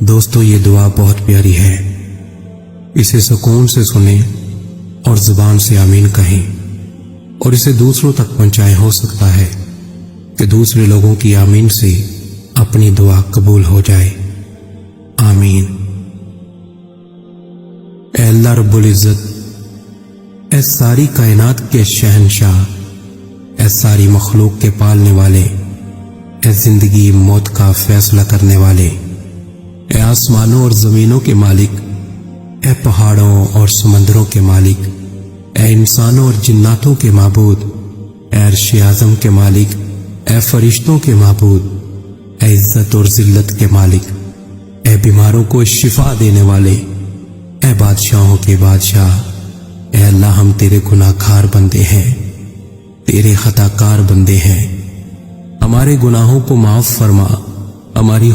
دوستو یہ دعا بہت پیاری ہے، اسے سکون سے سنیں اور زبان سے آمین کہیں اور اسے دوسروں تک پہنچائیں۔ ہو سکتا ہے کہ دوسرے لوگوں کی آمین سے اپنی دعا قبول ہو جائے۔ آمین۔ اے اللہ رب العزت، اے ساری کائنات کے شہنشاہ، اے ساری مخلوق کے پالنے والے، اے زندگی موت کا فیصلہ کرنے والے، اے آسمانوں اور زمینوں کے مالک، اے پہاڑوں اور سمندروں کے مالک، اے انسانوں اور جناتوں کے معبود، اے عرش اعظم کے مالک، اے فرشتوں کے معبود، اے عزت اور ذلت کے مالک، اے بیماروں کو شفا دینے والے، اے بادشاہوں کے بادشاہ، اے اللہ ہم تیرے گناہ گار بندے ہیں، تیرے خطا کار بندے ہیں، ہمارے گناہوں کو معاف فرما، ہماری